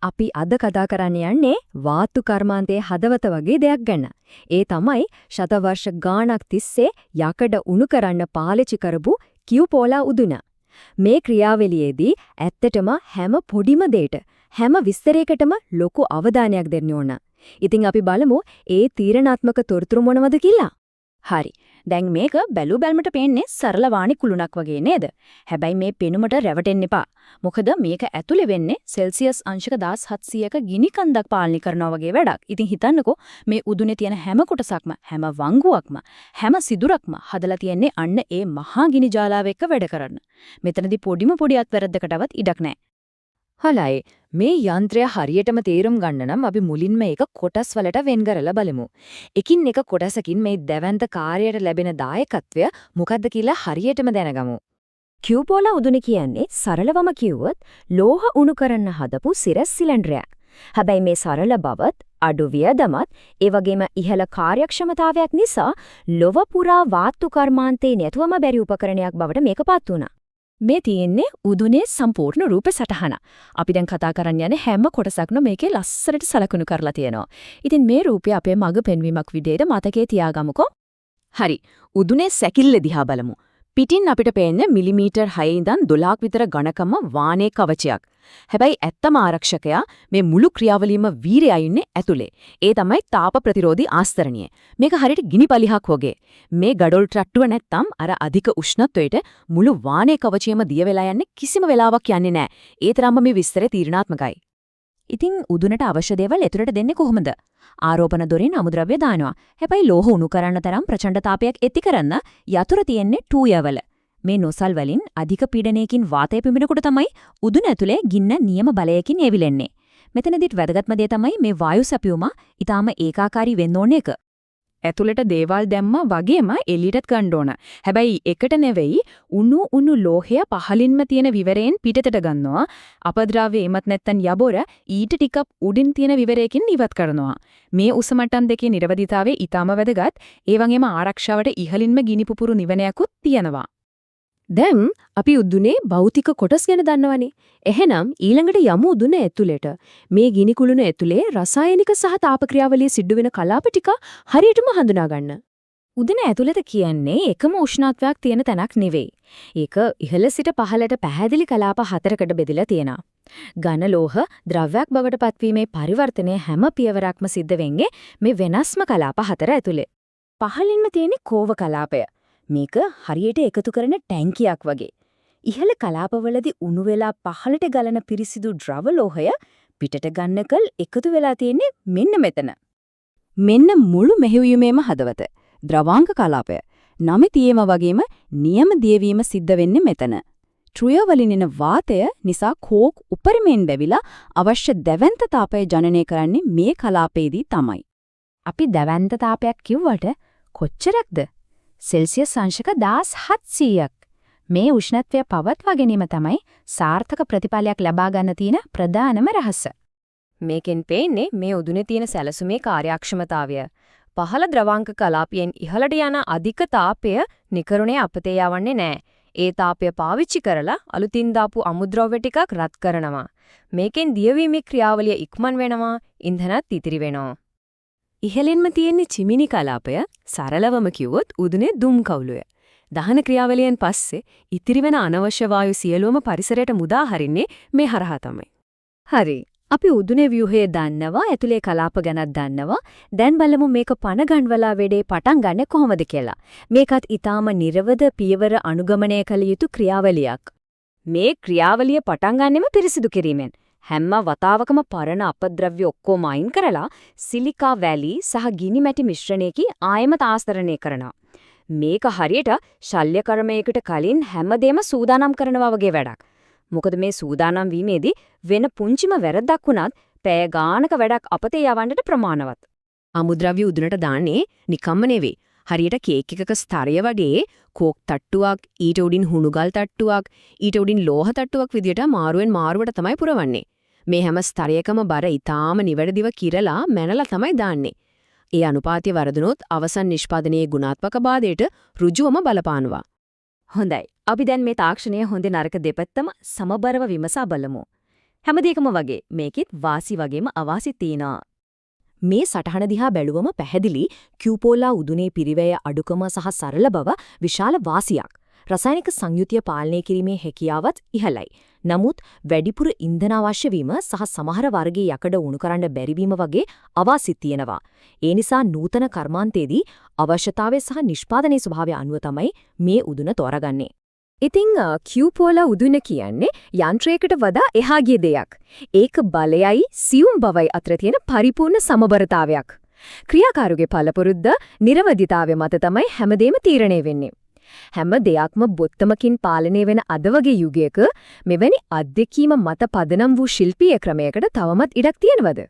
අපි අද කතා කරන්න යන්නේ වාතු කර්මාන්තයේ හදවත වගේ දෙයක් ගැන. ඒ තමයි ශතවර්ෂ ගාණක් තිස්සේ යකඩ උණු කරන්න පාවිච්චි කරපු කියුපෝලා උදුන. මේ ක්‍රියාවලියේදී ඇත්තටම හැම පොඩිම දෙයකට හැම විස්තරයකටම ලොකු අවධානයක් දෙන්න ඕන. ඉතින් අපි බලමු ඒ තීරණාත්මක තොරතුරු මොනවද කියලා. හරි. දැන් මේක බැලු බැලමට පේන්නේ සරල වාණි කුළුණක් වගේ නේද? හැබැයි මේ පෙනුමට රැවටෙන්න එපා. මොකද මේක ඇතුලේ වෙන්නේ සෙල්සියස් අංශක 1700ක ගිනි කන්දක් පාලනය කරනවා වගේ වැඩක්. ඉතින් හිතන්නකෝ මේ උදුනේ තියෙන හැම කොටසක්ම, හැම වංගුවක්ම, හැම සිදුරක්ම හදලා තියෙන්නේ අන්න ඒ මහා ගිනි ජාලාව එක්ක වැඩ කරන්න. මෙතනදී පොඩි අත්වැරද්දකටවත් ඉඩක් නැහැ. හලයි මේ යන්ත්‍රය හරියටම තේරුම් ගන්න නම් අපි මුලින්ම ඒක කොටස් වලට වෙන් කරලා බලමු. එකින් එක කොටසකින් මේ දැවැන්ත කාර්යයට ලැබෙන දායකත්වය මොකද්ද කියලා හරියටම දැනගමු. කියුපෝලා උදුන කියන්නේ සරලවම කිව්වොත් ලෝහ උණු කරන්න හදපු සිරස් සිලින්ඩරයක්. හැබැයි මේ සරල බවත් අඩු වියදමත් ඒ වගේම ඉහළ කාර්යක්ෂමතාවයක් නිසා ලොව පුරා වාතු කර්මාන්තේ නැතුවම බැරි උපකරණයක් බවට මේකපත් වුණා. මේ තියෙන්නේ උදුනේ සම්පූර්ණ රූප සටහන. අපි දැන් කතා කරන්න යන්නේ හැම කොටසක්ම මේකේ ලස්සනට සලකුණු කරලා තියෙනවා. ඉතින් මේ රූපය අපේ මග පෙන්වීමක් විදිහට මතකයේ තියාගමුකෝ. හරි. උදුනේ සැකිල්ල දිහා බලමු. පිටින් අපිට පේන්නේ මිලිමීටර් 6 ඉඳන් 12ක් විතර ඝනකම වානේ කවචයක්. හැබැයි ඇත්තම ආරක්ෂකයා මේ මුළු ක්‍රියාවලියම වීරයා ඉන්නේ ඇතුලේ. ඒ තමයි තාප ප්‍රතිරෝධී ආස්තරණිය. මේක හරියට ගිනි පලිහක් වගේ. මේ ගඩොල් ට්‍රට්ටුව නැත්තම් අර අධික උෂ්ණත්වයට මුළු වානේ කවචයම දිය වෙලා යන්නේ කිසිම වෙලාවක් යන්නේ නැහැ. ඒ තරම්ම මේ විස්තරය තීරණාත්මකයි. ඉතින් උදුනට අවශ්‍ය දේවල් එතුරට දෙන්නේ කොහොමද? ආරෝපණ දොරින් අමුද්‍රව්‍ය දානවා. හැබැයි ලෝහ උණු කරන්න තරම් ප්‍රචණ්ඩ තාපයක් ඇති කරන්න යතුරු තියෙන්නේ ටූයවල. මේ නොසල් වලින් අධික පීඩනයකින් වාතය පිඹිනකොට තමයි උදුන ඇතුලේ ගින්න නියම බලයකින් එවිලෙන්නේ. මෙතනදිත් වැදගත්ම දේ තමයි මේ වායු සැපයුම ඊටාම ඒකාකාරී වෙන්න ඕන එක. ඇතුළට දේවල් දැම්මා වගේම එළියටත් ගන්න ඕන. හැබැයි එකට නෙවෙයි උණු ලෝහය පහලින්ම තියෙන විවරයෙන් පිටතට ගන්නවා. අපද්‍රව්‍ය එමත් නැත්තන් යබොර ඊට ටිකක් උඩින් තියෙන විවරයකින් ඉවත් කරනවා. මේ උස මට්ටම් දෙකේ නිර්වදිතාවේ ඊටාම වැදගත්. ඒ වගේම ආරක්ෂාවට ඉහළින්ම ගිනි පුපුරු නිවනයක්ත් තියෙනවා. දැන් අපි උදුනේ භෞතික කොටස් ගැන දන්නවනේ. එහෙනම් ඊළඟට යමු උදුන ඇතුළේට. මේ ගිනි කුළුණ ඇතුලේ රසායනික සහ තාප ක්‍රියාවලිය සිද්ධ වෙන කලාප ටික හරියටම හඳුනා ගන්න. උදුන ඇතුළත කියන්නේ එකම උෂ්ණත්වයක් තියෙන තැනක් නෙවෙයි. ඒක ඉහළ සිට පහළට පැහැදිලි කලාප හතරකට බෙදලා තියෙනවා. ඝන ලෝහ ද්‍රව්‍යයක් බවට පත්වීමේ පරිවර්තනය හැම පියවරක්ම සිද්ධ වෙන්නේ මේ වෙනස්ම කලාප හතර ඇතුලේ. පහළින්ම තියෙන කෝව කලාපය. මේක හරියට එකතු කරන ටැංකියක් වගේ. ඉහළ කලාපවලදී උණු වෙලා පහළට ගලන පිරිසිදු ද්‍රව ලෝහය පිටට ගන්නකල් එකතු වෙලා තියෙන්නේ මෙන්න මෙතන. මෙන්න මුළු මෙහෙයුමේම හදවත. ද්‍රවාංග කලාපය. නමිතියේම වගේම නියම දියවීම සිද්ධ වෙන්නේ මෙතන. ට්‍රිය වලින් එන වාතය නිසා කෝක් උපරිමයෙන් දැවිලා අවශ්‍ය දැවැන්ත තාපය ජනනය කරන්නේ මේ කලාපයේදී තමයි. අපි දැවැන්ත තාපයක් කිව්වට කොච්චරක්ද? සෙල්සියස් අංශක 1700ක්. මේ උෂ්ණත්වය පවත්වා ගැනීම තමයි සාර්ථක ප්‍රතිඵලයක් ලබා ගන්න තියෙන ප්‍රධානම රහස. මේකෙන් පේන්නේ මේ උදුනේ තියෙන සැලසුමේ කාර්යක්ෂමතාවය. පහළ ද්‍රවාංක කලාපයෙන් ඉහළට යන අධික තාපය නිකරුණේ අපතේ යවන්නේ නැහැ. ඒ තාපය පාවිච්චි කරලා අලුතින් දාපු අමුද්‍රව්‍ය ටිකක් රත් කරනවා. මේකෙන් දියවීමේ ක්‍රියාවලිය ඉක්මන් වෙනවා, ඉන්ධනත් ඉතිරි වෙනවා. ඉහළින්ම තියෙන චිමිනි කලාපය සරලවම කිව්වොත් උදුනේ දුම් කවුලුය. දහන ක්‍රියාවලියෙන් පස්සේ ඉතිරි වෙන අනවශ්‍ය වායු සියලුම පරිසරයට මුදා හරින්නේ මේ හරහා තමයි. හරි. අපි උදුනේ ව්‍යුහය දන්නවා, ඇතුලේ කලාප ගැනත් දන්නවා. දැන් බලමු මේක පණ ගන්වලා වෙඩේ පටන් ගන්න කොහොමද කියලා. මේකත් ඊටාම නිර්වද පියවර අනුගමනය කළ යුතු ක්‍රියාවලියක්. මේ ක්‍රියාවලිය පටන් ගන්නෙම පිරිසිදු කිරීමෙන්. හැම වතාවකම පරණ අපද්‍රව්‍ය ඔක්කොම අයින් කරලා සිලිකා වැලි සහ ගිනි මැටි මිශ්‍රණයකින් ආයමත ආස්තරණය කරනවා. මේක හරියට ශල්‍ය කර්මයකට කලින් හැමදේම සූදානම් කරනවා වගේ වැඩක්. මොකද මේ සූදානම් වීමේදී වෙන පුංචිම වැරද්දක් වුණත් පැය ගානක වැඩක් අපතේ යවන්නට ප්‍රමාණවත්. අමුද්‍රව්‍ය උදුනට දාන්නේ නිකම්ම නෙවෙයි. හරියට කේක් එකක ස්තරය වගේ කෝක් තට්ටුවක්, ඊට උඩින් හුණුගල් තට්ටුවක්, ඊට උඩින් ලෝහ තට්ටුවක් විදියට මාරුවෙන් මාරුවට තමයි පුරවන්නේ. මේ හැම ස්තරයකම බර ඊටාම නිවැරදිව කිරලා මැනලා තමයි දාන්නේ. ඒ අනුපාතය වරදුනොත් අවසන් නිෂ්පාදනයේ ගුණාත්මක බාධයට ඍජුවම බලපානවා. හොඳයි. අපි දැන් මේ තාක්ෂණය හොඳ නරක දෙපැත්තම සමබරව විමසා බලමු. හැමදේකම වගේ මේකෙත් වාසි වගේම අවාසි තියෙනවා. මේ සටහන දිහා බැලුවම පැහැදිලි කියුපෝලා උදුනේ පිරිවැය අඩුකම සහ සරල බව විශාල වාසියක්. රසායනික සංයුතිය පාලනය කිරීමේ හැකියාවත් ඉහළයි. නමුත් වැඩිපුර ඉන්ධන අවශ්‍ය වීම සහ සමහර වර්ගයේ යකඩ උණු කරන්න බැරි වීම වගේ අවාසි තියෙනවා. ඒ නිසා නූතන කර්මාන්තයේදී අවශ්‍යතාවය සහ නිෂ්පාදනයේ ස්වභාවය අනුව තමයි මේ උදුන තෝරගන්නේ. ඉතින් කියුපෝලා උදුන කියන්නේ යන්ත්‍රයකට වඩා එහා ගිය දෙයක්. ඒක බලයයි සියුම් බවයි අතර තියෙන පරිපූර්ණ සමබරතාවයක්. ක්‍රියාකාරකගේ පළපුරුද්ද නිර්වදිතාවය මත තමයි හැමදේම තීරණය වෙන්නේ. හැම දෙයක්ම බොත්තමකින් පාලනය වෙන අද වගේ යුගයක මෙවැනි අත්දැකීම මත පදනම් වූ ශිල්පීය ක්‍රමයකට තවමත් ඉඩක් තියෙනවද?